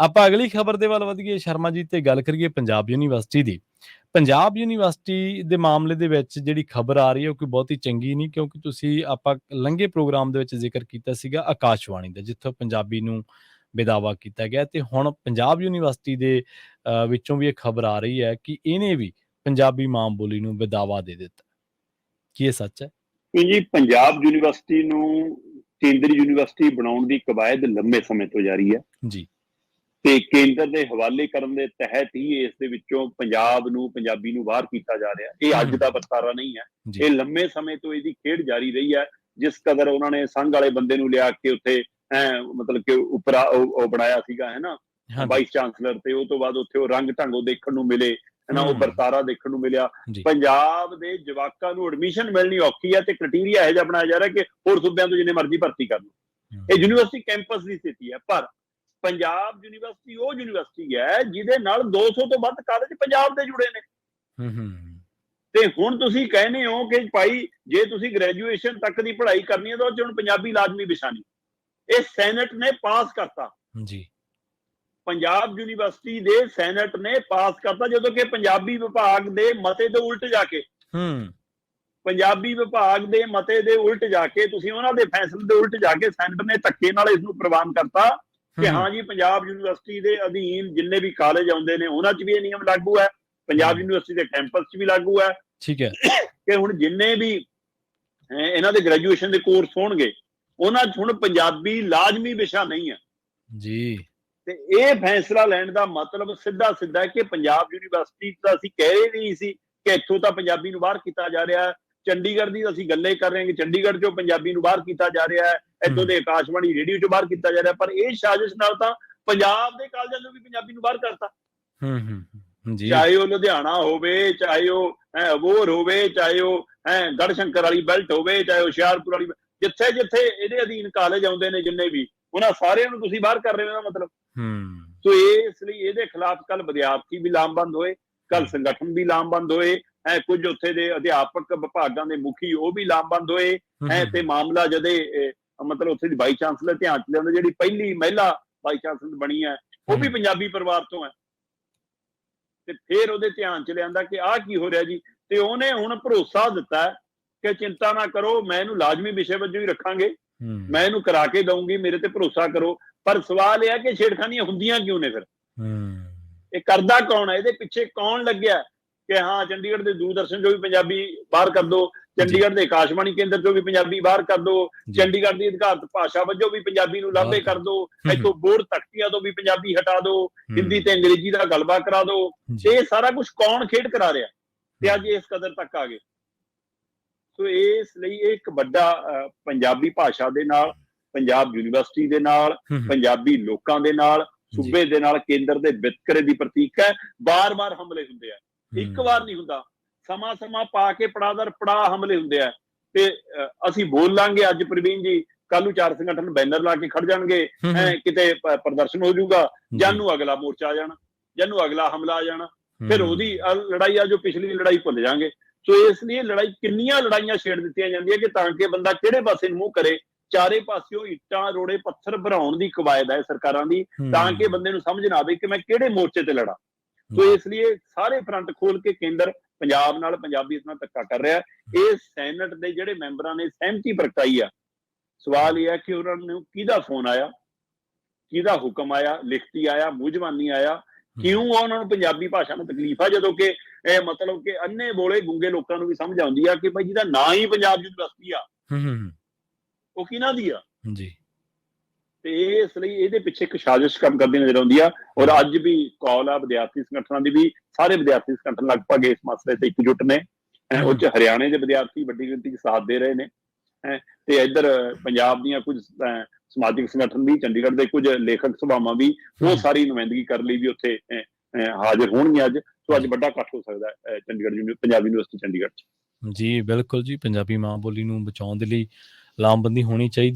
ਆਪਾਂ ਅਗਲੀ ਖਬਰ ਦੇ ਵੱਲ ਵਧੀਏ ਸ਼ਰਮਾ ਜੀ, ਤੇ ਗੱਲ ਕਰੀਏ ਪੰਜਾਬ ਯੂਨੀਵਰਸਿਟੀ ਦੀ। ਪੰਜਾਬ ਯੂਨੀਵਰਸਿਟੀ ਦੇ ਮਾਮਲੇ ਦੇ ਵਿੱਚ ਜਿਹੜੀ ਖਬਰ ਆ ਰਹੀ ਹੈ ਉਹ ਕੋਈ ਬਹੁਤੀ ਚੰਗੀ ਨਹੀਂ, ਕਿਉਂਕਿ ਤੁਸੀਂ ਆਪਾਂ ਲੰਘੇ ਪ੍ਰੋਗਰਾਮ ਦੇ ਵਿੱਚ ਜ਼ਿਕਰ ਕੀਤਾ ਸੀਗਾ ਆਕਾਸ਼ਵਾਣੀ ਦਾ, ਜਿੱਥੋਂ ਪੰਜਾਬੀ ਨੂੰ ਬੇਦਾਵਾ ਕੀਤਾ ਗਿਆ, ਤੇ ਹੁਣ ਪੰਜਾਬ ਯੂਨੀਵਰਸਿਟੀ ਦੇ ਵਿੱਚੋਂ ਵੀ ਇਹ ਖਬਰ ਆ ਰਹੀ ਹੈ ਕਿ ਇਹਨੇ ਵੀ ਪੰਜਾਬੀ ਮਾਂ ਬੋਲੀ ਨੂੰ ਬੇਦਾਵਾ ਦੇ ਦਿੱਤਾ। ਕੀ ਇਹ ਸੱਚ ਹੈ? ਜੀ ਪੰਜਾਬ ਯੂਨੀਵਰਸਿਟੀ ਨੂੰ ਕੇਂਦਰੀ ਯੂਨੀਵਰਸਿਟੀ ਬਣਾਉਣ ਦੀ ਕਵਾਇਦ ਲੰਮੇ ਸਮੇਂ ਤੋਂ ਜਾਰੀ ਹੈ ਜੀ, ਤੇ ਕੇਂਦਰ ਦੇ ਹਵਾਲੇ ਕਰਨ ਦੇ ਤਹਿਤ ਹੀ ਇਸ ਦੇ ਵਿੱਚੋਂ ਪੰਜਾਬ ਨੂੰ, ਪੰਜਾਬੀ ਨੂੰ ਬਾਹਰ ਕੀਤਾ ਜਾ ਰਿਹਾ। ਇਹ ਅੱਜ ਦਾ ਵਰਤਾਰਾ ਨਹੀਂ ਹੈ, ਇਹ ਲੰਮੇ ਸਮੇਂ ਤੋਂ ਇਹਦੀ ਖੇਡ ਜਾਰੀ ਰਹੀ ਹੈ। ਜਿਸ ਕਦਰ ਉਹਨਾਂ ਨੇ ਸੰਘ ਵਾਲੇ ਬੰਦੇ ਨੂੰ ਲਿਆ ਕੇ ਉੱਥੇ ਮਤਲਬ ਕਿ ਉੱਪਰ ਉਹ ਬਣਾਇਆ ਸੀਗਾ, ਹੈ ਨਾ, ਵਾਈਸ ਚਾਂਸਲਰ, ਤੇ ਉਹ ਤੋਂ ਬਾਅਦ ਉੱਥੇ ਉਹ ਰੰਗ ਢੰਗ ਉਹ ਦੇਖਣ ਨੂੰ ਮਿਲੇ, ਹੈ ਨਾ, ਉਹ ਵਰਤਾਰਾ ਦੇਖਣ ਨੂੰ ਮਿਲਿਆ। ਪੰਜਾਬ ਦੇ ਜਵਾਕਾਂ ਨੂੰ ਐਡਮਿਸ਼ਨ ਮਿਲਣੀ ਔਖੀ ਹੈ ਤੇ ਕ੍ਰਾਈਟੇਰੀਆ ਇਹੋ ਜਿਹਾ ਬਣਾਇਆ ਜਾ ਰਿਹਾ ਕਿ ਹੋਰ ਸੂਬਿਆਂ ਤੋਂ ਜਿੰਨੇ ਮਰਜ਼ੀ ਭਰਤੀ ਕਰ ਲਓ। ਇਹ ਯੂਨੀਵਰਸਿਟੀ ਕੈਂਪਸ ਦੀ ਸਥਿਤੀ ਹੈ, ਪਰ ਪੰਜਾਬ ਯੂਨੀਵਰਸਿਟੀ ਉਹ ਯੂਨੀਵਰਸਿਟੀ ਹੈ ਜਿਹਦੇ ਨਾਲ 200 ਤੋਂ ਵੱਧ ਕਾਲਜ ਪੰਜਾਬ ਦੇ ਜੁੜੇ ਨੇ। ਤੇ ਹੁਣ ਤੁਸੀਂ ਕਹਿੰਦੇ ਹੋ ਕਿ ਭਾਈ ਜੇ ਤੁਸੀਂ ਗ੍ਰੈਜੂਏਸ਼ਨ ਤੱਕ ਦੀ ਪੜ੍ਹਾਈ ਕਰਨੀ ਹੈ ਤਾਂ ਉਹ 'ਚ ਹੁਣ ਪੰਜਾਬੀ ਲਾਜ਼ਮੀ ਵਿਸ਼ਾ ਨਹੀਂ। ਇਹ ਸੈਨੇਟ ਨੇ ਪਾਸ ਕਰਤਾ ਜੀ, ਪੰਜਾਬ ਯੂਨੀਵਰਸਿਟੀ ਦੇ ਸੈਨੇਟ ਨੇ ਪਾਸ ਕਰਤਾ, ਜਦੋਂ ਕਿ ਪੰਜਾਬੀ ਵਿਭਾਗ ਦੇ ਮਤੇ ਦੇ ਉਲਟ ਜਾ ਕੇ ਪੰਜਾਬੀ ਵਿਭਾਗ ਦੇ ਮਤੇ ਦੇ ਉਲਟ ਜਾ ਕੇ ਤੁਸੀਂ ਉਹਨਾਂ ਦੇ ਫੈਸਲੇ ਦੇ ਉਲਟ ਜਾ ਕੇ ਸੈਨੇਟ ਨੇ ਧੱਕੇ ਨਾਲ ਇਸ ਨੂੰ ਪ੍ਰਵਾਨ ਕਰਤਾ ਕਿ ਹਾਂ ਜੀ ਪੰਜਾਬ ਯੂਨੀਵਰਸਿਟੀ ਦੇ ਅਧੀਨ ਜਿੰਨੇ ਵੀ ਕਾਲਜ ਆਉਂਦੇ ਨੇ ਉਹਨਾਂ 'ਚ ਵੀ ਇਹ ਨਿਯਮ ਲਾਗੂ ਹੈ, ਪੰਜਾਬ ਯੂਨੀਵਰਸਿਟੀ ਦੇ ਕੈਂਪਸ 'ਚ ਵੀ ਲਾਗੂ ਹੈ। ਠੀਕ ਹੈ ਕਿ ਹੁਣ ਜਿੰਨੇ ਵੀ ਇਹਨਾਂ ਦੇ ਗ੍ਰੈਜੂਏਸ਼ਨ ਦੇ ਕੋਰਸ ਹੋਣਗੇ ਉਹਨਾਂ 'ਚ ਹੁਣ ਪੰਜਾਬੀ ਲਾਜ਼ਮੀ ਵਿਸ਼ਾ ਨਹੀਂ ਹੈ ਜੀ। ਤੇ ਇਹ ਫੈਸਲਾ ਲੈਣ ਦਾ ਮਤਲਬ ਸਿੱਧਾ ਸਿੱਧਾ ਕਿ ਪੰਜਾਬ ਯੂਨੀਵਰਸਿਟੀ ਤਾਂ ਅਸੀਂ ਕਹਿ ਰਹੇ ਨਹੀਂ ਸੀ ਕਿ ਇੱਥੋਂ ਤਾਂ ਪੰਜਾਬੀ ਨੂੰ ਬਾਹਰ ਕੀਤਾ ਜਾ ਰਿਹਾ, ਚੰਡੀਗੜ੍ਹ ਦੀ ਅਸੀਂ ਗੱਲੇ ਕਰ ਰਹੇ ਹਾਂ ਕਿ ਚੰਡੀਗੜ੍ਹ 'ਚੋਂ ਪੰਜਾਬੀ ਨੂੰ ਬਾਹਰ ਕੀਤਾ ਜਾ ਰਿਹਾ ਹੈ, ਇੱਥੋਂ ਦੇ ਆਕਾਸ਼ਵਾਣੀ ਰੇਡੀਓ 'ਚੋਂ ਬਾਹਰ ਕੀਤਾ ਜਾ ਰਿਹਾ, ਪਰ ਇਹ ਸਾਜ਼ਿਸ਼ ਨਾਲ ਤਾਂ ਪੰਜਾਬ ਦੇ ਕਾਲਜਾਂ ਨੂੰ ਵੀ ਪੰਜਾਬੀ ਨੂੰ ਬਾਹਰ ਕਰਤਾ। ਚਾਹੇ ਉਹ ਲੁਧਿਆਣਾ ਹੋਵੇ, ਚਾਹੇ ਉਹ ਅਬੋਹਰ ਹੋਵੇ, ਚਾਹੇ ਉਹ ਗੜ੍ਹਸ਼ੰਕਰ ਵਾਲੀ ਬੈਲਟ ਹੋਵੇ, ਚਾਹੇ ਹੁਸ਼ਿਆਰਪੁਰ ਵਾਲੀ, ਜਿੱਥੇ ਜਿੱਥੇ ਇਹਦੇ ਅਧੀਨ ਕਾਲਜ ਆਉਂਦੇ ਨੇ ਜਿੰਨੇ ਵੀ, ਉਹਨਾਂ ਸਾਰਿਆਂ ਨੂੰ ਤੁਸੀਂ ਬਾਹਰ ਕਰ ਰਹੇ ਹੋ, ਇਹਦਾ ਮਤਲਬ। ਸੋ ਇਸ ਲਈ ਇਹਦੇ ਖਿਲਾਫ ਕੱਲ ਵਿਦਿਆਰਥੀ ਵੀ ਲਾਮਬੰਦ ਹੋਏ, ਕੱਲ ਸੰਗਠਨ ਵੀ ਲਾਮਬੰਦ ਹੋਏ, ਕੁਝ ਉੱਥੇ ਦੇ ਅਧਿਆਪਕ ਵਿਭਾਗਾਂ ਦੇ ਮੁਖੀ ਉਹ ਵੀ ਲਾਮਬੰਦ ਹੋਏ, ਤੇ ਮਾਮਲਾ ਜਦੇ ਮਤਲਬ ਉੱਥੇ ਦੀ ਵਾਈਸ ਚਾਂਸਲਰ ਧਿਆਨ ਚ ਲਿਆਉਂਦੇ, ਜਿਹੜੀ ਪਹਿਲੀ ਮਹਿਲਾ ਵਾਈਸ ਚਾਂਸਲਰ ਬਣੀ ਹੈ ਉਹ ਵੀ ਪੰਜਾਬੀ ਪਰਿਵਾਰ ਤੋਂ ਹੈ, ਤੇ ਫਿਰ ਉਹਦੇ ਧਿਆਨ ਚ ਲਿਆਂਦਾ ਕਿ ਆਹ ਕੀ ਹੋ ਰਿਹਾ ਜੀ। ਤੇ ਉਹਨੇ ਹੁਣ ਭਰੋਸਾ ਦਿੱਤਾ ਕਿ ਚਿੰਤਾ ਨਾ ਕਰੋ, ਮੈਂ ਇਹਨੂੰ ਲਾਜ਼ਮੀ ਵਿਸ਼ੇ ਵਜੋਂ ਹੀ ਰੱਖਾਂਗੇ, ਮੈਂ ਇਹਨੂੰ ਕਰਾ ਕੇ ਦਊਂਗੀ, ਮੇਰੇ ਤੇ ਭਰੋਸਾ ਕਰੋ। ਪਰ ਸਵਾਲ ਇਹ ਹੈ ਕਿ ਛੇੜਖਾਨੀਆਂ ਹੁੰਦੀਆਂ ਕਿਉਂ ਨੇ? ਫਿਰ ਇਹ ਕਰਦਾ ਕੌਣ ਹੈ? ਇਹਦੇ ਪਿੱਛੇ ਕੌਣ ਲੱਗਿਆ ਕਿ ਹਾਂ ਚੰਡੀਗੜ੍ਹ ਦੇ ਦੂਰਦਰਸ਼ਨ ਚੋਂ ਵੀ ਪੰਜਾਬੀ ਬਾਹਰ ਕਰ ਦੋ, ਚੰਡੀਗੜ੍ਹ ਦੇ ਆਕਾਸ਼ਵਾਣੀ ਕੇਂਦਰ ਚੋਂ ਵੀ ਪੰਜਾਬੀ ਬਾਹਰ ਕਰ ਦੋ, ਚੰਡੀਗੜ੍ਹ ਦੀ ਅਧਿਕਾਰਤ ਭਾਸ਼ਾ ਵਜੋਂ ਵੀ ਪੰਜਾਬੀ ਨੂੰ ਲਾਂਭੇ ਕਰ ਦੋ, ਇੱਥੋਂ ਬੋਰਡ ਤਖਤੀਆਂ ਤੋਂ ਵੀ ਪੰਜਾਬੀ ਹਟਾ ਦੋ, ਹਿੰਦੀ ਤੇ ਅੰਗਰੇਜ਼ੀ ਦਾ ਗਲਬਾ ਕਰਾ ਦੋ। ਇਹ ਸਾਰਾ ਕੁਝ ਕੌਣ ਖੇਡ ਕਰਾ ਰਿਹਾ ਤੇ ਅੱਜ ਇਸ ਕਦਰ ਤੱਕ ਆ ਗਏ? ਸੋ ਇਸ ਲਈ ਇਹ ਇੱਕ ਵੱਡਾ ਪੰਜਾਬੀ ਭਾਸ਼ਾ ਦੇ ਨਾਲ, ਪੰਜਾਬ ਯੂਨੀਵਰਸਿਟੀ ਦੇ ਨਾਲ, ਪੰਜਾਬੀ ਲੋਕਾਂ ਦੇ ਨਾਲ, ਸੂਬੇ ਦੇ ਨਾਲ ਕੇਂਦਰ ਦੇ ਵਿਤਕਰੇ ਦੀ ਪ੍ਰਤੀਕ ਹੈ। ਬਾਰ-ਬਾਰ ਹਮਲੇ ਹੁੰਦੇ ਆ, ਇੱਕ ਵਾਰ ਨਹੀਂ ਹੁੰਦਾ, ਸਮਾਂ ਸਮਾਂ ਪਾ ਕੇ ਪੜਾਦਰ ਪੜਾ ਹਮਲੇ ਹੁੰਦੇ ਆ। ਤੇ ਅਸੀਂ ਬੋਲਾਂਗੇ ਅੱਜ ਪ੍ਰਵੀਨ ਜੀ, ਕੱਲ ਨੂੰ ਚਾਰ ਸੰਗਠਨ ਬੈਨਰ ਲਾ ਕੇ ਖੜ ਜਾਣਗੇ, ਕਿਤੇ ਪ੍ਰਦਰਸ਼ਨ ਹੋ ਜਾਊਗਾ, ਜਾਂ ਨੂੰ ਅਗਲਾ ਮੋਰਚਾ ਆ ਜਾਣਾ, ਜਾਂ ਨੂੰ ਅਗਲਾ ਹਮਲਾ ਆ ਜਾਣਾ, ਫਿਰ ਉਹਦੀ ਲੜਾਈ ਆ ਜੋ ਪਿਛਲੀ ਲੜਾਈ ਭੁੱਲ ਜਾਵਾਂਗੇ। ਸੋ ਇਸ ਲਈ ਲੜਾਈ, ਕਿੰਨੀਆਂ ਲੜਾਈਆਂ ਛੇੜ ਦਿੱਤੀਆਂ ਜਾਂਦੀਆਂ ਕਿ ਤਾਂ ਕਿ ਬੰਦਾ ਕਿਹੜੇ ਪਾਸੇ ਨੂੰ ਮੂੰਹ ਕਰੇ। ਚਾਰੇ ਪਾਸਿਓਂ ਇੱਟਾਂ ਰੋੜੇ ਪੱਥਰ ਭਰਾਉਣ ਦੀ ਕਵਾਇਦ ਹੈ ਸਰਕਾਰਾਂ ਦੀ, ਤਾਂ ਕਿ ਬੰਦੇ ਨੂੰ ਸਮਝ ਨਾ ਆਵੇ ਕਿ ਮੈਂ ਕਿਹੜੇ ਮੋਰਚੇ ਤੇ ਲੜਾਂ। ਸੋ ਇਸ ਲਈ ਸਾਰੇ ਫਰੰਟ ਖੋਲ ਕੇ ਕੇਂਦਰ ਪੰਜਾਬ ਨਾਲ, ਪੰਜਾਬੀ ਇਸ ਨਾਲ ਧੱਕਾ ਕਰ ਰਿਹਾ। ਇਹ ਸੈਨੇਟ ਦੇ ਜਿਹੜੇ ਮੈਂਬਰਾਂ ਨੇ ਸਹਿਮਤੀ ਪ੍ਰਗਟਾਈ ਆ, ਸਵਾਲ ਇਹ ਹੈ ਕਿ ਉਹਨਾਂ ਨੂੰ ਕਿਹਦਾ ਫੋਨ ਆਇਆ, ਕਿਹਦਾ ਹੁਕਮ ਆਇਆ, ਲਿਖਤੀ ਆਇਆ, ਮੂੰਹ-ਜ਼ਬਾਨੀ ਆਇਆ, ਕਿਉਂ ਉਹਨਾਂ ਨੂੰ ਪੰਜਾਬੀ ਭਾਸ਼ਾ ਨੂੰ ਤਕਲੀਫ ਆ, ਜਦੋਂ ਕਿ ਇਹ ਮਤਲਬ ਕਿ ਅੰਨੇ ਬੋਲੇ ਗੁੰਗੇ ਲੋਕਾਂ ਨੂੰ ਵੀ ਸਮਝ ਆਉਂਦੀ ਆ ਕਿ ਭਾਈ ਜਿਹਦਾ ਨਾਂ ਹੀ ਪੰਜਾਬ ਯੂਨੀਵਰਸਿਟੀ ਆ ਉਹ ਕਿਹਨਾਂ ਦੀ ਆ ਜੀ। ਤੇ ਇਸ ਲਈ ਇਹਦੇ ਪਿੱਛੇ ਇੱਕ ਸਾਜ਼ਿਸ਼ ਕੰਮ ਕਰਦੀ ਨਜ਼ਰ ਆਉਂਦੀ ਆ। ਔਰ ਅੱਜ ਵੀ ਕਾਲ ਆ ਵਿਦਿਆਰਥੀ ਸੰਗਠਨਾਂ ਦੀ ਵੀ, ਸਾਰੇ ਵਿਦਿਆਰਥੀ ਸੰਗਠਨ ਲਗਭਗ ਇਸ ਮਸਲੇ ਤੇ ਇਕਜੁੱਟ ਨੇ। ਉਹ 'ਚ ਹਰਿਆਣੇ ਦੇ ਵਿਦਿਆਰਥੀ ਵੱਡੀ ਗਿਣਤੀ 'ਚ ਸਾਥ ਦੇ ਰਹੇ ਨੇ, ਤੇ ਇੱਧਰ ਪੰਜਾਬ ਦੀਆਂ ਕੁਝ ਸਮਾਜਿਕ ਸੰਗਠਨ ਵੀ, ਚੰਡੀਗੜ੍ਹ ਦੇ ਕੁਝ ਲੇਖਕ ਸਭਾਵਾਂ ਵੀ, ਉਹ ਸਾਰੀ ਨੁਮਾਇੰਦਗੀ ਕਰਨ ਲਈ ਵੀ ਉੱਥੇ ਹਾਜ਼ਰ ਹੋਣਗੀਆਂ ਅੱਜ। ਸੋ ਅੱਜ ਵੱਡਾ ਇਕੱਠ ਹੋ ਸਕਦਾ ਹੈ ਚੰਡੀਗੜ੍ਹ, ਪੰਜਾਬ ਯੂਨੀਵਰਸਿਟੀ ਚੰਡੀਗੜ੍ਹ 'ਚ। ਜੀ ਬਿਲਕੁਲ ਜੀ, ਪੰਜਾਬੀ ਮਾਂ ਬੋਲੀ ਨੂੰ ਬਚਾਉਣ ਦੇ ਲਈ ਲਾਮਬੰਦੀ ਹੋਣੀ ਚਾਹੀਦੀ।